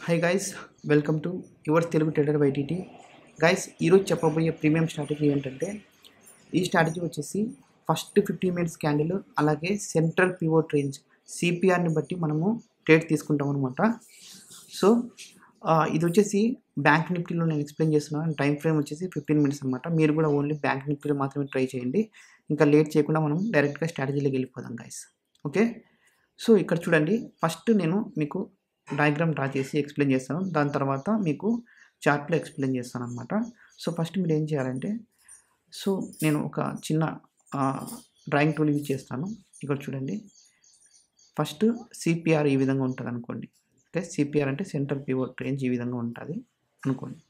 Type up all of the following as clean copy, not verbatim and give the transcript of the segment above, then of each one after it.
Hi guys, welcome to your Telugu trader YTT. Guys, ఈరోజు చెప్పబోయే premium strategy ఏంటంటే, ఈ స్ట్రాటజీ వచ్చేసి ఫస్ట్ 15 మినిట్స్ క్యాండిల్ అలాగే సెంట్రల్ పివోట్ రేంజ్ సిపిఆర్ని బట్టి మనము ట్రేడ్ తీసుకుంటాం అనమాట. సో ఇది వచ్చేసి బ్యాంక్ నిఫ్టీలో నేను ఎక్స్ప్లెయిన్ చేస్తున్నాను. టైం ఫ్రేమ్ వచ్చేసి 15 మినిట్స్ అనమాట. మీరు కూడా ఓన్లీ బ్యాంక్ నిఫ్టీలో మాత్రమే ట్రై చేయండి. ఇంకా లేట్ చేయకుండా మనం డైరెక్ట్గా స్ట్రాటజీలోకి వెళ్ళిపోదాం గైస్. ఓకే, సో ఇక్కడ చూడండి, ఫస్ట్ నేను మీకు డయాగ్రామ్ డ్రా చేసి ఎక్స్ప్లెయిన్ చేస్తాను. దాని తర్వాత మీకు చార్ట్లో ఎక్స్ప్లెయిన్ చేస్తాను అనమాట. సో ఫస్ట్ మీరు ఏం చేయాలంటే, సో నేను ఒక చిన్న డ్రాయింగ్ టూల్ యూజ్ చేస్తాను. ఇక్కడ చూడండి, ఫస్ట్ సిపిఆర్ ఈ విధంగా ఉంటుంది అనుకోండి. ఓకే, సిపిఆర్ అంటే సెంట్రల్ పివోట్ రేంజ్ ఈ విధంగా ఉంటుంది అనుకోండి.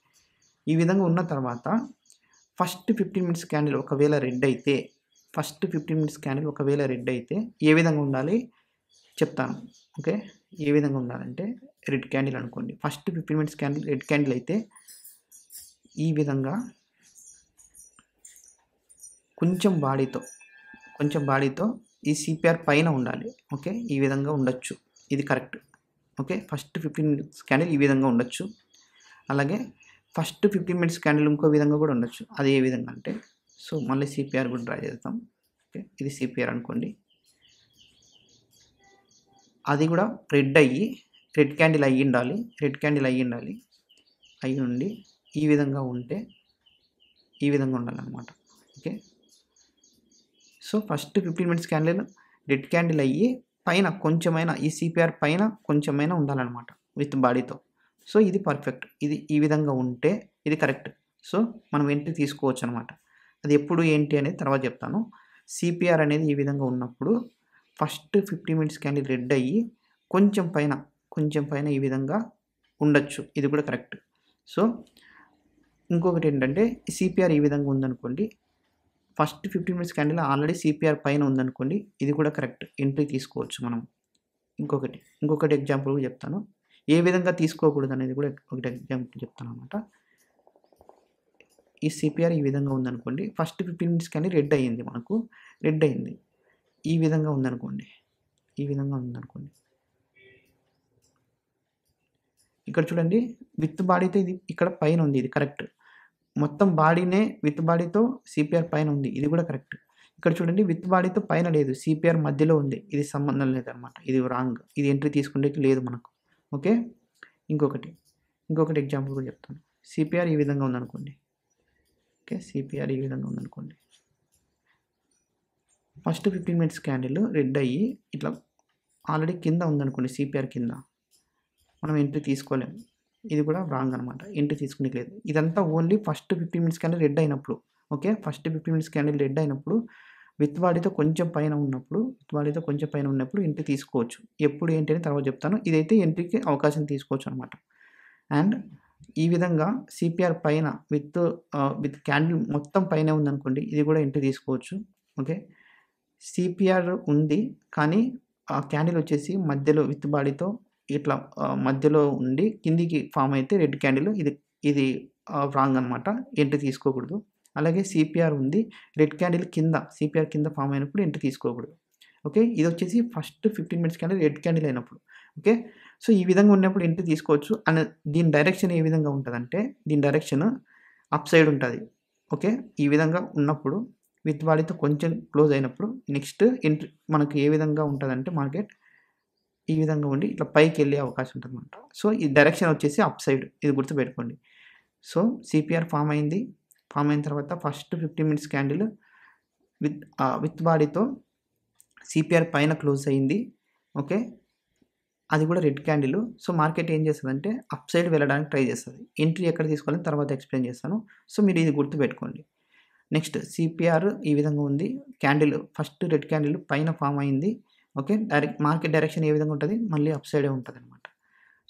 ఈ విధంగా ఉన్న తర్వాత ఫస్ట్ 15 మినిట్స్ క్యాండిల్ ఒకవేళ రెడ్ అయితే, ఏ విధంగా ఉండాలి చెప్తాను. ఓకే, ఏ విధంగా ఉండాలంటే, రెడ్ క్యాండిల్ అనుకోండి. First 15 minutes candle red candle అయితే ఈ విధంగా కొంచెం బాడీతో ఈ సిపిఆర్ పైన ఉండాలి. ఓకే, ఈ విధంగా ఉండొచ్చు, ఇది correct. Okay, first 15 minutes candle ఈ విధంగా ఉండొచ్చు. అలాగే ఫస్ట్ 15 మినిట్స్ క్యాండిల్ ఇంకో విధంగా కూడా ఉండొచ్చు. అది ఏ విధంగా అంటే, సో మళ్ళీ సిపిఆర్ కూడా డ్రా చేద్దాం. ఓకే, ఇది సిపిఆర్ అనుకోండి. అది కూడా రెడ్ క్యాండిల్ అయ్యి ఉండాలి. అయ్యి ఉండి ఈ విధంగా ఉంటే ఈ విధంగా ఉండాలన్నమాట. Okay, so first 15 minutes candle red candle అయ్యి పైన కొంచెమైనా ఈ సిపిఆర్ పైన కొంచెమైనా ఉండాలన్నమాట విత్ బాడీతో. సో ఇది పర్ఫెక్ట్. ఇది ఈ విధంగా ఉంటే ఇది కరెక్ట్. సో మనం ఎంట్రీ తీసుకోవచ్చు అనమాట. అది ఎప్పుడు ఏంటి అనేది తర్వాత చెప్తాను. సిపిఆర్ అనేది ఈ విధంగా ఉన్నప్పుడు ఫస్ట్ 15 మినిట్స్ క్యాండిల్ రెడ్ అయ్యి కొంచెం పైన ఈ విధంగా ఉండొచ్చు, ఇది కూడా కరెక్ట్. సో ఇంకొకటి ఏంటంటే, సిపిఆర్ ఈ విధంగా ఉందనుకోండి. First 15 minutes candle already CPR పైన ఉందనుకోండి, ఇది కూడా కరెక్ట్, ఎంట్రీ తీసుకోవచ్చు మనం. ఇంకొకటి ఎగ్జాంపుల్ చెప్తాను. ఏ విధంగా తీసుకోకూడదు అనేది కూడా ఒకటి ఎగ్జాంపుల్ చెప్తాను అనమాట. ఈ సిపిఆర్ ఈ విధంగా ఉందనుకోండి. ఫస్ట్ 15 మినిట్స్ క్యాండిల్ రెడ్ అయింది, ఈ విధంగా ఉందనుకోండి. ఇక్కడ చూడండి, విత్ బాడీతో ఇది ఇక్కడ పైన ఉంది, ఇది కరెక్ట్. మొత్తం బాడీనే విత్ బాడీతో సిపిఆర్ పైన ఉంది, ఇది కూడా కరెక్ట్. ఇక్కడ చూడండి, విత్ బాడీతో పైన లేదు, సిపిఆర్ మధ్యలో ఉంది, ఇది సంబంధం లేదనమాట, ఇది రాంగ్, ఇది ఎంట్రీ తీసుకుంటే లేదు మనకు. ఓకే, ఇంకొకటి ఎగ్జాంపుల్ కూడా చెప్తాను. సిపిఆర్ ఈ విధంగా ఉందనుకోండి. ఓకే, సిపిఆర్ ఈ విధంగా ఉందనుకోండి. ఫస్ట్ 15 మినిట్స్ క్యాండిల్ రెడ్ అయ్యి ఇట్లా ఆల్రెడీ కింద ఉందనుకోండి, సిపిఆర్ కింద మనం ఎంట్రీ తీసుకోలేము, ఇది కూడా రాంగ్ అనమాట, ఎంట్రీ తీసుకునేది లేదు. ఇదంతా only first 15 minutes candle red అయినప్పుడు. Okay, first 15 minutes candle red అయినప్పుడు విత్ బాడీతో కొంచెం పైన ఉన్నప్పుడు ఎంట్రీ తీసుకోవచ్చు. ఎప్పుడు ఏంటి అని తర్వాత చెప్తాను. ఇదైతే ఎంట్రీకి అవకాశం తీసుకోవచ్చు అనమాట. అండ్ ఈ విధంగా సిపిఆర్ పైన విత్ క్యాండిల్ మొత్తం పైన ఉందనుకోండి, ఇది కూడా ఎంట్రీ తీసుకోవచ్చు. ఓకే, సిపిఆర్ ఉంది కానీ ఆ క్యాండిల్ వచ్చేసి మధ్యలో విత్ బాడీతో ఇట్లా మధ్యలో ఉండి కిందికి ఫామ్ అయితే రెడ్ క్యాండిల్, ఇది రాంగ్ అనమాట, ఎంట్రీ తీసుకోకూడదు. అలాగే సిపిఆర్ ఉంది, రెడ్ క్యాండిల్ సిపిఆర్ కింద ఫామ్ అయినప్పుడు ఎంట్రీ తీసుకోకూడదు. ఓకే, ఇది వచ్చేసి first 15 minutes candle red candle అయినప్పుడు. ఓకే, సో ఈ విధంగా ఉన్నప్పుడు ఎంట్రీ తీసుకోవచ్చు. అండ్ దీని డైరెక్షన్ ఏ విధంగా ఉంటుందంటే, దీని డైరెక్షన్ అప్ సైడ్ ఉంటుంది. ఓకే, ఈ విధంగా ఉన్నప్పుడు విత్ బాడీతో కొంచెం క్లోజ్ అయినప్పుడు నెక్స్ట్ ఎంట్రీ మనకు ఏ విధంగా ఉంటుందంటే, మార్కెట్ ఈ విధంగా ఉండి ఇట్లా పైకి వెళ్ళే అవకాశం ఉంటుంది అనమాట. సో ఈ డైరెక్షన్ వచ్చేసి అప్ సైడ్, ఇది గుర్తుపెట్టుకోండి. సో సిపిఆర్ ఫామ్ అయిన తర్వాత ఫస్ట్ 15 మినిట్స్ క్యాండిల్ విత్ బాడీతో సిపిఆర్ పైన క్లోజ్ అయింది. ఓకే, అది కూడా రెడ్ క్యాండిల్. సో మార్కెట్ ఏం చేస్తుందంటే అప్ సైడ్ వెళ్ళడానికి ట్రై చేస్తుంది. ఎంట్రీ ఎక్కడ తీసుకోవాలని తర్వాత ఎక్స్ప్లెయిన్ చేస్తాను. సో మీరు ఇది గుర్తుపెట్టుకోండి. నెక్స్ట్ సిపిఆర్ ఈ విధంగా ఉంది, క్యాండిల్ ఫస్ట్ రెడ్ క్యాండిల్ పైన ఫామ్ అయింది. ఓకే, మార్కెట్ డైరెక్షన్ ఏ విధంగా ఉంటుంది, మళ్ళీ అప్ సైడే ఉంటుంది అనమాట.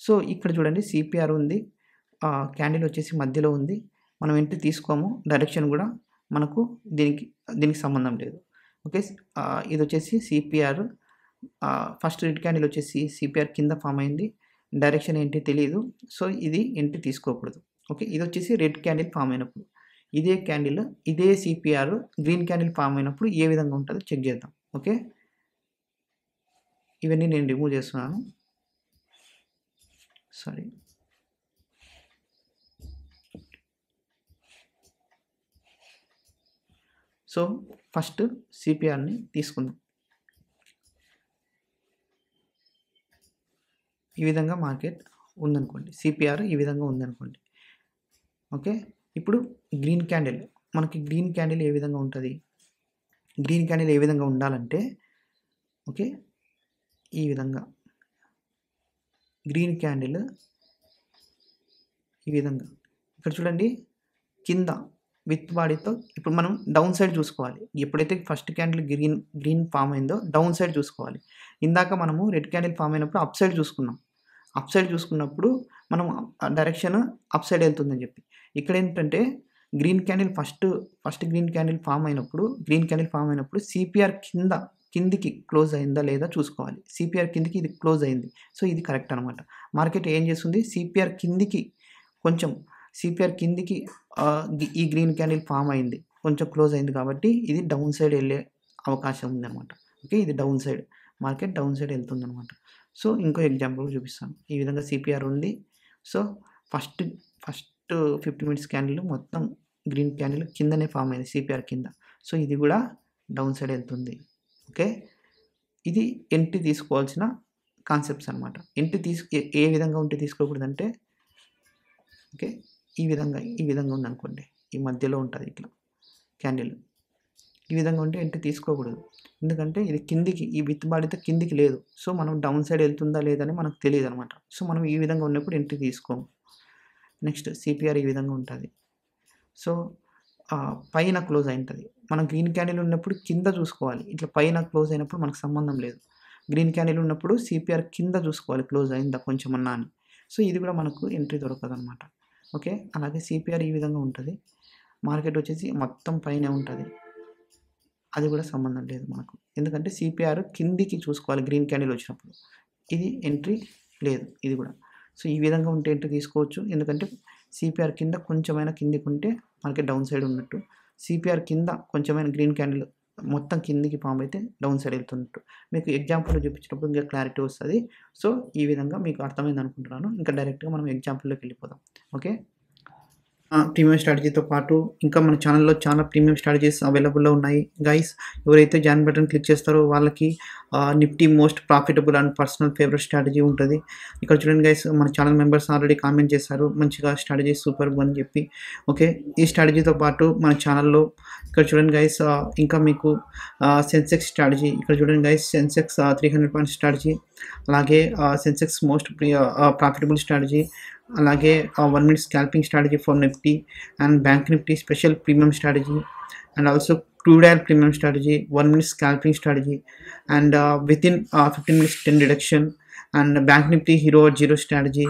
సో ఇక్కడ చూడండి, సిపిఆర్ ఉంది, క్యాండిల్ వచ్చేసి మధ్యలో ఉంది, మనం ఎంట్రీ తీసుకోము, డైరెక్షన్ కూడా మనకు దీనికి సంబంధం లేదు. ఓకే, ఇది వచ్చేసి సిపిఆర్ ఫస్ట్ రెడ్ క్యాండిల్ వచ్చేసి సిపిఆర్ కింద ఫామ్ అయింది, డైరెక్షన్ ఏంటి తెలియదు, సో ఇది ఎంట్రీ తీసుకోకూడదు. ఓకే, ఇది వచ్చేసి రెడ్ క్యాండిల్ ఫామ్ అయినప్పుడు, ఇదే సిపిఆర్ గ్రీన్ క్యాండిల్ ఫామ్ అయినప్పుడు ఏ విధంగా ఉంటుందో చెక్ చేద్దాం. ఓకే, ఇవన్నీ నేను రిమూవ్ చేస్తున్నాను. సారీ. సో ఫస్ట్ సిపిఆర్ని తీసుకుందాం. ఈ విధంగా మార్కెట్ ఉందనుకోండి, సిపిఆర్ ఈ విధంగా ఉందనుకోండి. ఓకే, ఇప్పుడు గ్రీన్ క్యాండిల్, మనకి గ్రీన్ క్యాండిల్ ఏ విధంగా ఉంటుంది, గ్రీన్ క్యాండిల్ ఏ విధంగా ఉండాలంటే ఓకే ఈ విధంగా గ్రీన్ క్యాండిల్ ఈ విధంగా ఇక్కడ చూడండి కింద విత్ బాడీతో. ఇప్పుడు మనం డౌన్ సైడ్ చూసుకోవాలి. ఎప్పుడైతే ఫస్ట్ క్యాండిల్ గ్రీన్ ఫామ్ అయిందో డౌన్ సైడ్ చూసుకోవాలి. ఇందాక మనము రెడ్ క్యాండిల్ ఫామ్ అయినప్పుడు అప్ సైడ్ చూసుకున్నాం. అప్ సైడ్ చూసుకున్నప్పుడు మనం డైరెక్షన్ అప్ సైడ్ వెళ్తుందని చెప్పి, ఇక్కడ ఏంటంటే green candle first green candle form అయినప్పుడు సిపిఆర్ కిందికి క్లోజ్ అయిందా లేదా చూసుకోవాలి. సిపిఆర్ కిందికి ఇది క్లోజ్ అయింది, సో ఇది కరెక్ట్ అనమాట. మార్కెట్ ఏం చేస్తుంది, సిపిఆర్ కిందికి ఈ గ్రీన్ క్యాండిల్ ఫామ్ అయింది, కొంచెం క్లోజ్ అయింది కాబట్టి ఇది డౌన్ సైడ్ వెళ్ళే అవకాశం ఉందన్నమాట. ఓకే, ఇది down side, market down side వెళ్తుంది అనమాట. సో ఇంకో ఎగ్జాంపుల్ చూపిస్తాను. ఈ విధంగా సిపిఆర్ ఉంది. సో ఫస్ట్ 50 మినిట్స్ క్యాండిల్ మొత్తం గ్రీన్ క్యాండిల్ కిందనే ఫామ్ అయింది, సిపిఆర్ కింద. సో ఇది కూడా డౌన్ సైడ్ వెళ్తుంది. ఓకే, ఇది ఎంట్రీ తీసుకోవాల్సిన కాన్సెప్ట్స్ అనమాట. ఎంట్రీ ఏ విధంగా ఉంటే తీసుకోకూడదంటే ఓకే ఈ విధంగా ఉందనుకోండి, ఈ మధ్యలో ఉంటుంది ఇట్లా క్యాండిల్, ఈ విధంగా ఉంటే ఎంట్రీ తీసుకోకూడదు. ఎందుకంటే ఇది కిందికి, ఈ విత్ బాడీతో కిందికి లేదు. సో మనం డౌన్ సైడ్ వెళ్తుందా లేదని మనకు తెలియదు అనమాట. సో మనం ఈ విధంగా ఉన్నప్పుడు ఎంట్రీ తీసుకోము. నెక్స్ట్ సిపిఆర్ ఈ విధంగా ఉంటుంది. సో పైన క్లోజ్ అయి ఉంటుంది. మనం గ్రీన్ క్యాండిల్ ఉన్నప్పుడు కింద చూసుకోవాలి. ఇట్లా పైన క్లోజ్ అయినప్పుడు మనకు సంబంధం లేదు. గ్రీన్ క్యాండిల్ ఉన్నప్పుడు సిపిఆర్ కింద చూసుకోవాలి, క్లోజ్ అయిందా కొంచెం అన్నా అని. సో ఇది కూడా మనకు ఎంట్రీ దొరకదు అనమాట. ఓకే, అలాగే సిపిఆర్ ఈ విధంగా ఉంటుంది. మార్కెట్ వచ్చేసి మొత్తం పైనే ఉంటుంది, అది కూడా సంబంధం లేదు మనకు. ఎందుకంటే సిపిఆర్ కిందికి చూసుకోవాలి గ్రీన్ క్యాండిల్ వచ్చినప్పుడు. ఇది ఎంట్రీ లేదు, ఇది కూడా. సో ఈ విధంగా ఉంటే ఎంట్రీ తీసుకోవచ్చు. ఎందుకంటే సిపిఆర్ కింద కొంచెమైనా కిందికి ఉంటే మార్కెట్ డౌన్ సైడ్ ఉన్నట్టు, సిపిఆర్ కింద కొంచెమైన గ్రీన్ క్యాండిల్ మొత్తం కిందికి ఫామ్ అయితే డౌన్ సైడ్ వెళ్తున్నట్టు. మీకు ఎగ్జాంపుల్లో చూపించినప్పుడు ఇంకా క్లారిటీ వస్తుంది. సో ఈ విధంగా మీకు అర్థమైంది అనుకుంటున్నాను. ఇంకా డైరెక్ట్గా మనం ఎగ్జాంపుల్లోకి వెళ్ళిపోదాం. ఓకే, ప్రీమియం స్ట్రాటజీతో పాటు ఇంకా మన ఛానల్లో చాలా ప్రీమియం స్ట్రాటజీస్ అవైలబుల్లో ఉన్నాయి గైస్. ఎవరైతే జాయిన్ బటన్ క్లిక్ చేస్తారో వాళ్ళకి Nifty most profitable and personal favourite strategy ఉంటుంది. ఇక్కడ చూడండి గైస్, మన ఛానల్ మెంబర్స్ ఆల్రెడీ కామెంట్ చేశారు మంచిగా స్ట్రాటజీ సూపర్ అని చెప్పి. ఓకే, ఈ స్ట్రాటజీతో పాటు మన ఛానల్లో ఇక్కడ చూడండి గైస్, ఇంకా మీకు సెన్సెక్స్ స్ట్రాటజీ, ఇక్కడ చూడండి గైస్, సెన్సెక్స్ 300 పాయింట్ స్ట్రాటజీ, అలాగే సెన్సెక్స్ మోస్ట్ ప్రాఫిటబుల్ స్ట్రాటజీ, అలాగే 1 minute scalping strategy for Nifty and bank Nifty special premium strategy, and also crude oil premium strategy, 1 minute scalping strategy, and within 15 minutes 10 reduction, and bank Nifty hero zero strategy,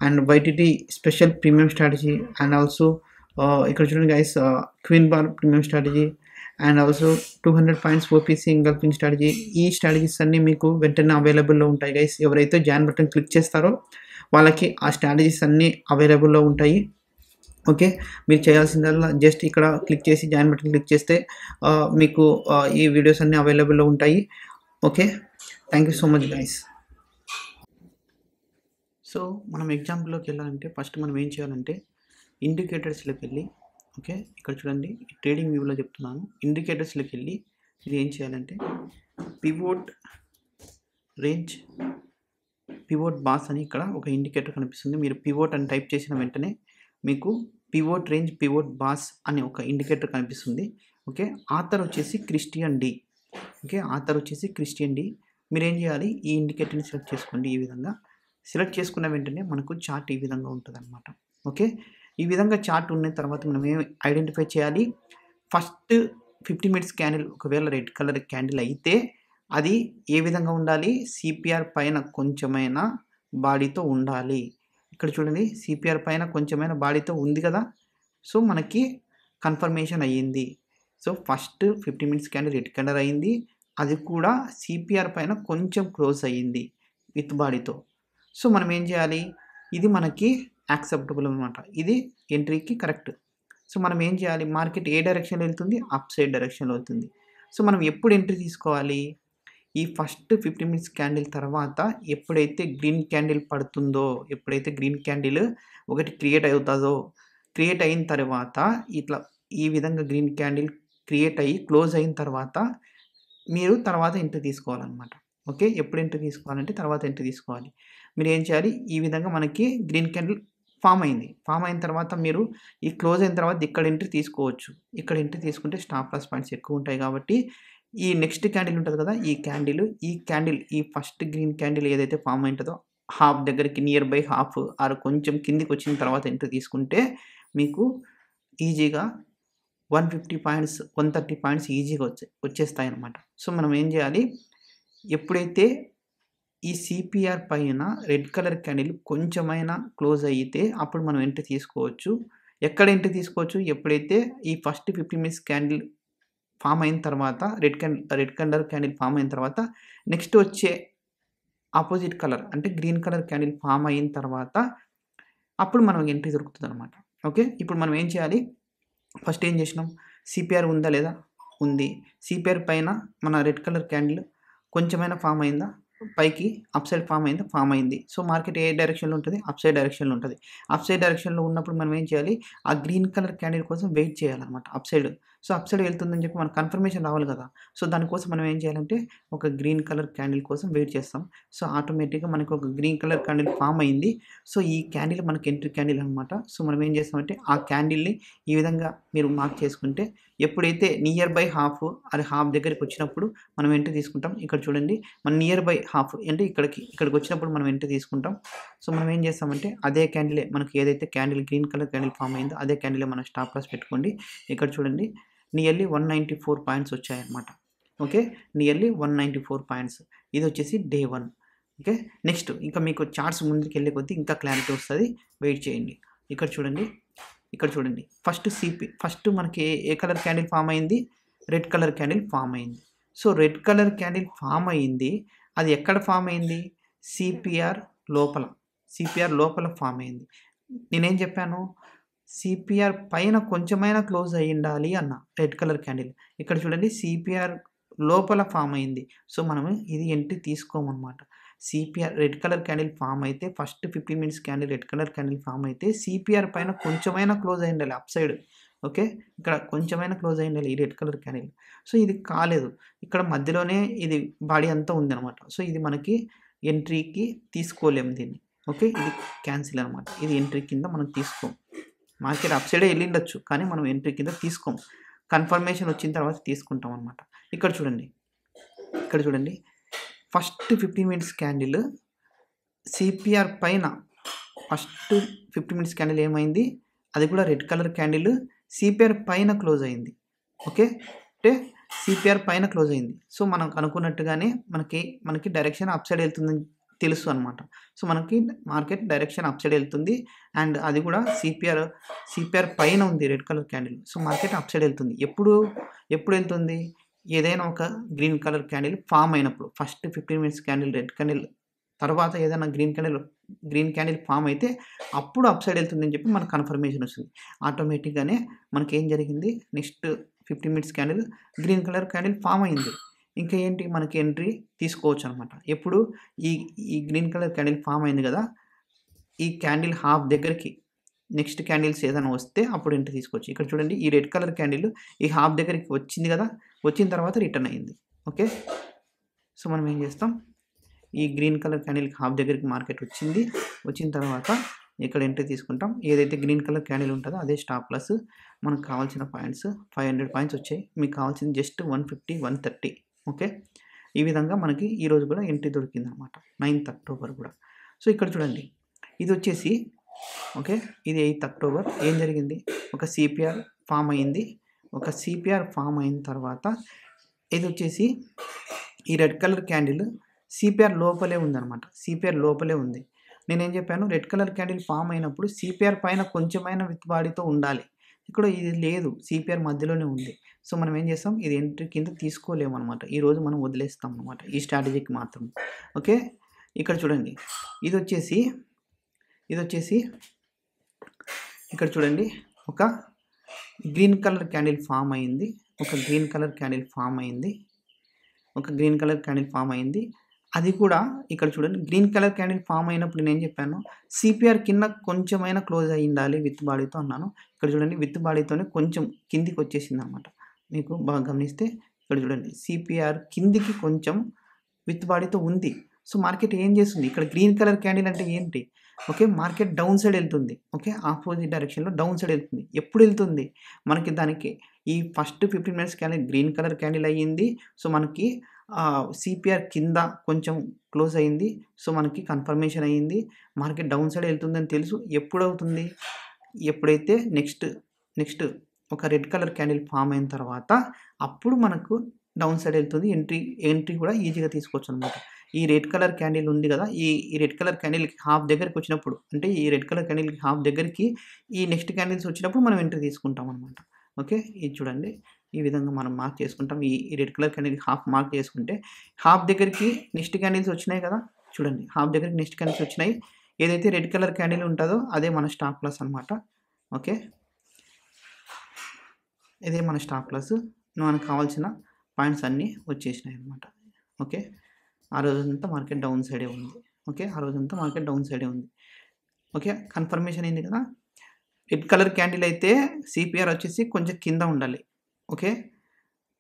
and YTT special premium strategy, and also ఇక్కడ చూడండి guys, queen bar premium strategy, and also 200 points OPC engulfing strategy. ఈ strategies అన్నీ మీకు వెంటనే అవైలబుల్లో ఉంటాయి guys. ఎవరైతే join button click చేస్తారో వాళ్ళకి ఆ స్ట్రాటజీస్ అన్నీ అవైలబుల్లో ఉంటాయి. ఓకే, మీరు చేయాల్సిందల్లా జస్ట్ ఇక్కడ క్లిక్ చేసి జాయిన్ బటన్ క్లిక్ చేస్తే మీకు ఈ వీడియోస్ అన్నీ అవైలబుల్లో ఉంటాయి. Okay, thank you so much guys. So మనం ఎగ్జాంపుల్లోకి వెళ్ళాలంటే ఫస్ట్ మనం ఏం చేయాలంటే ఇండికేటర్స్లోకి వెళ్ళి, ఓకే ఇక్కడ చూడండి ట్రేడింగ్ వ్యూలో చెప్తున్నాను, ఇండికేటర్స్లోకి వెళ్ళి ఇది ఏం చేయాలంటే పివోట్ రేంజ్, పివోట్ బాస్ అని ఇక్కడ ఒక ఇండికేటర్ కనిపిస్తుంది. మీరు పివోట్ అని టైప్ చేసిన వెంటనే మీకు పివోట్ రేంజ్, పివోట్ బాస్ అనే ఒక ఇండికేటర్ కనిపిస్తుంది. ఓకే, ఆథర్ వచ్చేసి క్రిస్టియన్ డి. ఓకే, ఆథర్ వచ్చేసి క్రిస్టియన్ డి. మీరు ఏం చేయాలి, ఈ ఇండికేటర్ని సెలెక్ట్ చేసుకోండి. ఈ విధంగా సెలెక్ట్ చేసుకున్న వెంటనే మనకు చార్ట్ ఈ విధంగా ఉంటుంది అనమాట. ఓకే, ఈ విధంగా చార్ట్ ఉన్న తర్వాత మనం ఏం ఐడెంటిఫై చేయాలి, ఫస్ట్ 50 minutes క్యాండిల్ ఒకవేళ రెడ్ కలర్ క్యాండిల్ అయితే అది ఏ విధంగా ఉండాలి, సిపిఆర్ పైన కొంచెమైనా బాడీతో ఉండాలి. ఇక్కడ చూడండి సిపిఆర్ పైన కొంచెమైనా బాడీతో ఉంది కదా. సో మనకి కన్ఫర్మేషన్ అయ్యింది. So first 50 minutes candle red colour అయింది, అది కూడా సిపిఆర్ పైన కొంచెం క్లోజ్ అయ్యింది విత్ బాడీతో. సో మనం ఏం చేయాలి, ఇది మనకి యాక్సెప్టబుల్ అనమాట, ఇది ఎంట్రీకి కరెక్ట్. సో మనం ఏం చేయాలి, మార్కెట్ ఏ డైరెక్షన్లో వెళ్తుంది, అప్ సైడ్ డైరెక్షన్లో వెళ్తుంది. సో మనం ఎప్పుడు ఎంట్రీ తీసుకోవాలి, ఈ ఫస్ట్ 50 minutes క్యాండిల్ తర్వాత ఎప్పుడైతే గ్రీన్ క్యాండిల్ పడుతుందో, ఎప్పుడైతే గ్రీన్ క్యాండిల్ ఒకటి క్రియేట్ అవుతుందో, క్రియేట్ అయిన తర్వాత ఇట్లా ఈ విధంగా గ్రీన్ క్యాండిల్ క్రియేట్ అయ్యి క్లోజ్ అయిన తర్వాత మీరు తర్వాత ఎంట్రీ తీసుకోవాలన్నమాట. ఓకే. ఎప్పుడు ఎంట్రీ తీసుకోవాలంటే తర్వాత ఎంట్రీ తీసుకోవాలి. మీరు ఏం చేయాలి, ఈ విధంగా మనకి గ్రీన్ క్యాండిల్ ఫార్మ్ అయింది. ఫార్మ్ అయిన తర్వాత మీరు ఈ క్లోజ్ అయిన తర్వాత ఇక్కడ ఎంట్రీ తీసుకోవచ్చు. ఇక్కడ ఎంట్రీ తీసుకుంటే స్టాప్ లాస్ పాయింట్స్ ఎక్కువ ఉంటాయి కాబట్టి ఈ నెక్స్ట్ క్యాండిల్ ఉంటది కదా! ఈ క్యాండిల్ ఈ ఫస్ట్ గ్రీన్ క్యాండిల్ ఏదైతే ఫార్మ్ అయి ఉంటదో హాఫ్ దగ్గరికి నియర్ బై హాఫ్ ఆర్ కొంచెం కిందికొచ్చిన తర్వాత ఎంట్రీ తీసుకుంటే మీకు ఈజీగా 150 పాయింట్స్, 130 పాయింట్స్ ఈజీగా వచ్చేస్తాయన్నమాట. సో, మనం ఏం చేయాలి, ఎప్పుడైతే ఈ సిపిఆర్ పైన రెడ్ కలర్ క్యాండిల్ కొంచెమైనా క్లోజ్ అయితే అప్పుడు మనం ఎంట్రీ తీసుకోవచ్చు. ఎక్కడ ఎంట్రీ తీసుకోవచ్చు, ఎప్పుడైతే ఈ ఫస్ట్ 15 మినిట్స్ క్యాండిల్ ఫార్మ్ అయిన తర్వాత రెడ్ కలర్ క్యాండిల్ ఫార్మ్ అయిన తర్వాత నెక్స్ట్ వచ్చే ఆపోజిట్ కలర్ అంటే గ్రీన్ కలర్ క్యాండిల్ ఫార్మ్ అయిన తర్వాత అప్పుడు మనకు ఎంట్రీ దొరుకుతుందన్నమాట. ఓకే. ఇప్పుడు మనం ఏం చేయాలి, ఫస్ట్ ఏం చేసినాం, సిపిఆర్ ఉందా లేదా? ఉంది. సిపిఆర్ పైన మన రెడ్ కలర్ క్యాండిల్ కొంచెమైనా ఫార్మ్ అయిందా? పైకి అప్ సైడ్ ఫార్మ్ అయిందా? ఫార్మ్ అయింది. సో, మార్కెట్ ఏ డైరెక్షన్‌లో ఉంటది? అప్ సైడ్ డైరెక్షన్‌లో ఉంటది. అప్ సైడ్ డైరెక్షన్‌లో ఉన్నప్పుడు మనం ఏం చేయాలి, ఆ గ్రీన్ కలర్ క్యాండిల్ కోసం వెయిట్ చేయాలన్నమాట up side. So, up side వెళ్తుందని చెప్పి మనకు కన్ఫర్మేషన్ రావాలి కదా! సో, దానికోసం మనం ఏం చేయాలంటే ఒక గ్రీన్ కలర్ క్యాండిల్ కోసం వెయిట్ చేస్తాం. సో, ఆటోమేటిక్‌గా మనకు ఒక గ్రీన్ కలర్ క్యాండిల్ ఫార్మ్ అయింది. సో, ఈ క్యాండిల్ మనకి ఎంట్రీ క్యాండిల్ అనమాట. సో, మనం ఏం చేస్తామంటే ఆ క్యాండిల్‌ని ఈ విధంగా మీరు మార్క్ చేసుకుంటే ఎప్పుడైతే నియర్ బై హాఫ్ అది హాఫ్ దగ్గరికి వచ్చినప్పుడు మనం ఎంట్రీ తీసుకుంటాం. ఇక్కడ చూడండి, మన నియర్ బై హాఫ్ అంటే ఇక్కడికి వచ్చినప్పుడు మనం ఎంట్రీ తీసుకుంటాం. సో, మనం ఏం చేస్తామంటే అదే క్యాండిలే మనకి ఏదైతే candle green colour candle form అయిందో అదే క్యాండిలే మనం స్టాప్ లాస్ పెట్టుకోండి. ఇక్కడ చూడండి, నియర్లీ 194 పాయింట్స్ వచ్చాయన్నమాట. ఓకే. Nearly 194 points. ఇది వచ్చేసి డే 1. ఓకే. నెక్స్ట్ ఇంకా మీకు చార్ట్స్ ముందుకెళ్ళే కొద్దీ ఇంకా క్లారిటీ వస్తది. వెయిట్ చేయండి. ఇక్కడ చూడండి. ఫస్ట్ మనకి ఏ కలర్ క్యాండిల్ ఫార్మ్ అయింది? రెడ్ కలర్ క్యాండిల్ ఫార్మ్ అయింది. So, red colour candle form అయింది. అది ఎక్కడ ఫార్మ్ అయింది? సిపిఆర్ లోపల ఫార్మ్ అయింది. నేనేం చెప్పాను? సిపిఆర్ పైన కొంచెమైనా క్లోజ్ అయ్యుండాలి అన్నా రెడ్ కలర్ క్యాండిల్. ఇక్కడ చూడండి, సిపిఆర్ లోపల ఫార్మ్ అయింది. సో, మనము ఇది ఎంట్రీ తీసుకోమన్నమాట. CPR red colour candle form అయితే first 15 minutes candle red colour candle form అయితే సిపిఆర్ పైన కొంచెమైనా క్లోజ్ అయ్యుండాలి అప్ సైడ్. ఓకే. ఇక్కడ కొంచెమైనా క్లోజ్ అయ్యుండాలి ఈ రెడ్ కలర్ క్యాండిల్. సో, ఇది కాలేదు. ఇక్కడ మధ్యలోనే ఇది బాడీ అంతా ఉందన్నమాట. సో, ఇది మనకి ఎంట్రీకి తీసుకోలేము దీన్ని. ఓకే. ఇది క్యాన్సిల్ అనమాట. ఇది ఎంట్రీ కింద మనం తీసుకోం. మార్కెట్ అప్ సైడే ఎళ్ళిండొచ్చు. కానీ మనం ఎంట్రీ కింద తీసుకోం. కన్ఫర్మేషన్ వచ్చిన తర్వాత తీసుకుంటాం అనమాట. ఇక్కడ చూడండి. ఫస్ట్ 15 మినిట్స్ క్యాండిల్ సిపిఆర్ పైన ఫస్ట్ 15 మినిట్స్ క్యాండిల్ ఏమైంది? అది కూడా రెడ్ కలర్ క్యాండిల్ సిపిఆర్ పైన క్లోజ్ అయింది. ఓకే. అంటే సిపిఆర్ పైన క్లోజ్ అయింది. సో, మనం అనుకున్నట్టుగానే మనకి డైరెక్షన్ అప్ సైడ్ వెళ్తుందని తెలుసు అనమాట. సో, మనకి మార్కెట్ డైరెక్షన్ అప్ సైడ్ వెళ్తుంది. అండ్ అది కూడా సిపిఆర్ పైన ఉంది red colour candle. So, market up side వెళ్తుంది. ఎప్పుడు వెళ్తుంది? ఏదైనా ఒక గ్రీన్ కలర్ క్యాండిల్ ఫార్మ్ అయినప్పుడు. First 15 minutes candle red candle తర్వాత ఏదైనా గ్రీన్ క్యాండిల్ ఫార్మ్ అయితే అప్పుడు అప్ సైడ్ వెళ్తుందని చెప్పి మనకు కన్ఫర్మేషన్ వస్తుంది. ఆటోమేటిక్‌గానే మనకేం జరిగింది, next 15 minutes candle green colour candle form అయింది. ఇంకా ఏంటి, మనకి ఎంట్రీ తీసుకోవచ్చు అనమాట. ఎప్పుడు ఈ గ్రీన్ కలర్ క్యాండిల్ ఫార్మ్ అయింది కదా! ఈ క్యాండిల్ హాఫ్ దగ్గరికి నెక్స్ట్ క్యాండిల్స్ ఏదైనా వస్తే అప్పుడు ఎంట్రీ తీసుకోవచ్చు. ఇక్కడ చూడండి, ఈ రెడ్ కలర్ క్యాండిల్ ఈ హాఫ్ దగ్గరికి వచ్చింది కదా! వచ్చిన తర్వాత రిటర్న్ అయింది. ఓకే. సో, మనం ఏం చేస్తాం, ఈ గ్రీన్ కలర్ క్యాండిల్‌కి హాఫ్ దగ్గరికి మార్కెట్ వచ్చిన తర్వాత ఇక్కడ ఎంట్రీ తీసుకుంటాం. ఏదైతే గ్రీన్ కలర్ క్యాండిల్ ఉంటుందో అదే స్టాప్ లాస్. మనకు కావాల్సిన పాయింట్స్ 500 పాయింట్స్ వచ్చాయి. మీకు కావాల్సింది జస్ట్ 150, 130. ఓకే. ఈ విధంగా మనకి ఈరోజు కూడా ఎంట్రీ దొరికిందనమాట. 9th అక్టోబర్ కూడా. సో, ఇక్కడ చూడండి, ఇది వచ్చేసి ఓకే. ఇది 8th అక్టోబర్. ఏం జరిగింది, ఒక సిపిఆర్ ఫార్మ్ అయింది. ఒక సిపిఆర్ ఫార్మ్ అయిన తర్వాత ఇది వచ్చేసి ఈ రెడ్ కలర్ క్యాండిల్ సిపిఆర్ లోపలే ఉందనమాట. సిపిఆర్ లోపలే ఉంది. నేనేం చెప్పాను, రెడ్ కలర్ క్యాండిల్ ఫార్మ్ అయినప్పుడు సిపిఆర్ పైన కొంచెమైనా విత్ బాడీతో ఉండాలి. ఇక్కడ ఇది లేదు, సిపిఆర్ మధ్యలోనే ఉంది. సో, మనం ఏం చేస్తాం, ఇది ఎంట్రీ కింద తీసుకోలేమనమాట. ఈరోజు మనం వదిలేస్తాం అనమాట ఈ స్ట్రాటజీకి మాత్రం. ఓకే. ఇక్కడ చూడండి, ఇది వచ్చేసి ఇక్కడ చూడండి, ఒక గ్రీన్ కలర్ క్యాండిల్ ఫార్మ్ అయింది. అది కూడా ఇక్కడ చూడండి, గ్రీన్ కలర్ క్యాండిల్ ఫార్మ్ అయినప్పుడు నేనేం చెప్పాను, సిపిఆర్ కింద కొంచెమైనా క్లోజ్ అయ్యి ఉండాలి విత్ బాడీతో అన్నాను. ఇక్కడ చూడండి, విత్ బాడీతోనే కొంచెం కిందికి వచ్చేసిందనమాట. మీకు బాగా గమనిస్తే ఇక్కడ చూడండి సిపిఆర్ కిందికి కొంచెం విత్ బాడీతో ఉంది. సో, మార్కెట్ ఏం చేస్తుంది? ఇక్కడ గ్రీన్ కలర్ క్యాండిల్ అంటే ఏంటి? ఓకే. మార్కెట్ డౌన్ సైడ్ ఎళ్తుంది. ఓకే. ఆపోజిట్ డైరెక్షన్‌లో డౌన్ సైడ్ ఎళ్తుంది. ఎప్పుడు ఎళ్తుంది? మనకి దానికి ఈ first 15 minutes candle green colour candle అయ్యింది. సో, మనకి సిపిఆర్ కింద కొంచెం క్లోజ్ అయింది. సో, మనకి కన్ఫర్మేషన్ అయింది. మార్కెట్ డౌన్ సైడ్ ఎళ్తుందని తెలుసు. ఎప్పుడవుతుంది? ఎప్పుడైతే నెక్స్ట్ ఒక రెడ్ కలర్ క్యాండిల్ ఫార్మ్ అయిన తర్వాత అప్పుడు మనకు డౌన్ సైడ్ ఎళ్తుంది. ఎంట్రీ కూడా ఈజీగా తీసుకోవచ్చనమాట. ఈ రెడ్ కలర్ క్యాండిల్ ఉంది గదా! ఈ రెడ్ కలర్ క్యాండిల్‌కి హాఫ్ దగ్గరికొచ్చినప్పుడు అంటే ఈ రెడ్ కలర్ క్యాండిల్‌కి హాఫ్ దగ్గరికి ఈ నెక్స్ట్ క్యాండిల్స్ వచ్చినప్పుడు మనం ఎంట్రీ తీసుకుంటామనమాట. ఓకే. ఇది చూడండి. ఈ విధంగా మనం మార్క్ చేసుకుంటాం. ఈ రెడ్ కలర్ క్యాండిల్‌కి హాఫ్ మార్క్ చేసుకుంటే హాఫ్ దగ్గరికి నెక్స్ట్ క్యాండిల్స్ వచ్చినాయి కదా! చూడండి. హాఫ్ దగ్గరికి నెక్స్ట్ క్యాండిల్స్ వచ్చినాయి. ఏదైతే రెడ్ కలర్ క్యాండిల్ ఉంటదో అదే మన స్టాప్ లాస్ అనమాట. ఓకే. ఇదే మన స్టాప్ లాస్. మనకు కావాల్సిన పాయింట్స్ అన్నీ వచ్చేసినాయన్నమాట. ఓకే. ఆ రోజంతా మార్కెట్ డౌన్ సైడే ఉంది. ఓకే. ఆ రోజంతా మార్కెట్ డౌన్ సైడే ఉంది. ఓకే. కన్ఫర్మేషన్ అయింది కదా! రెడ్ కలర్ క్యాండిల్ అయితే సిపిఆర్ వచ్చేసి కొంచెం కింద ఉండాలి. ఓకే.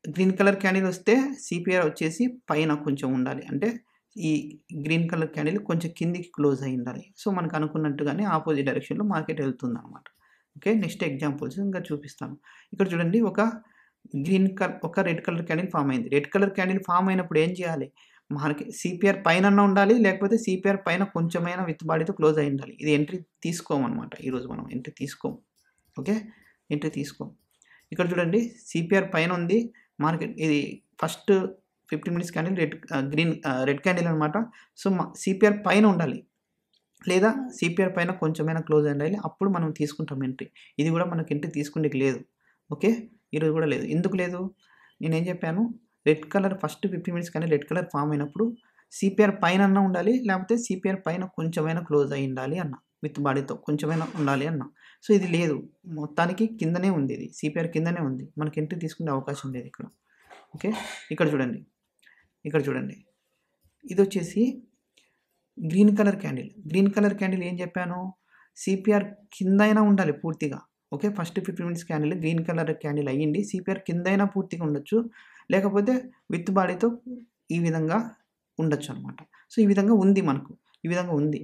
గ్రీన్ కలర్ క్యాండిల్ వస్తే సిపిఆర్ వచ్చేసి పైన కొంచెం ఉండాలి. అంటే ఈ గ్రీన్ కలర్ క్యాండిల్ కొంచెం కిందికి క్లోజ్ అయ్యి ఉండాలి. సో, మనకు అనుకున్నట్టుగానే ఆపోజిట్ డైరెక్షన్‌లో మార్కెట్ వెళ్తుందనమాట. ఓకే. నెక్స్ట్ ఎగ్జాంపుల్స్ ఇంకా చూపిస్తాను. ఇక్కడ చూడండి ఒక రెడ్ కలర్ క్యాండిల్ ఫార్మ్ అయింది. రెడ్ కలర్ క్యాండిల్ ఫార్మ్ అయినప్పుడు ఏం చేయాలి? సిపిఆర్ పైనన్నా ఉండాలి. లేకపోతే సిపిఆర్ పైన కొంచెమైనా విత్ బాడీతో క్లోజ్ అయ్యి ఉండాలి. ఇది ఎంట్రీ తీసుకోమనమాట. ఈరోజు మనం ఎంట్రీ తీసుకోం. ఓకే. ఎంట్రీ తీసుకోం. ఇక్కడ చూడండి సిపిఆర్ పైన ఉంది. మార్కెట్ ఇది first 15 minutes candle red candle అనమాట. సో, సిపిఆర్ పైన ఉండాలి. లేదా సిపిఆర్ పైన కొంచెమైనా క్లోజ్ అయ్యి ఉండాలి. అప్పుడు మనం తీసుకుంటాం ఎంట్రీ. ఇది కూడా మనకు ఎంట్రీ తీసుకుండేకి లేదు. ఓకే. ఈరోజు కూడా లేదు. ఎందుకు లేదు? నేనేం చెప్పాను? రెడ్ కలర్ ఫస్ట్ 15 మినిట్స్ కానీ రెడ్ కలర్ ఫార్మ్ అయినప్పుడు సిపిఆర్ పైనన్నా ఉండాలి. లేకపోతే సిపిఆర్ పైన కొంచెమైనా క్లోజ్ అయ్యి ఉండాలి అన్నా. విత్ బాడీతో కొంచెమైనా ఉండాలి అన్నా. సో, ఇది లేదు. మొత్తానికి కిందనే ఉంది ఇది. సిపిఆర్ కిందనే ఉంది. మనకి ఎంట్రీ తీసుకునే అవకాశం లేదు ఇక్కడ. ఓకే. ఇక్కడ చూడండి. ఇదొచ్చేసి green colour candle. Green colour candle ఏం చెప్పాను? సిపిఆర్ కిందైనా ఉండాలి పూర్తిగా. Okay. First 15 minutes candle green colour candle అయ్యింది. సిపిఆర్ కిందైనా పూర్తిగా ఉండొచ్చు. లేకపోతే విత్ బాడీతో ఈ విధంగా ఉండొచ్చనమాట. సో, ఈ విధంగా ఉంది మనకు. ఈ విధంగా ఉంది.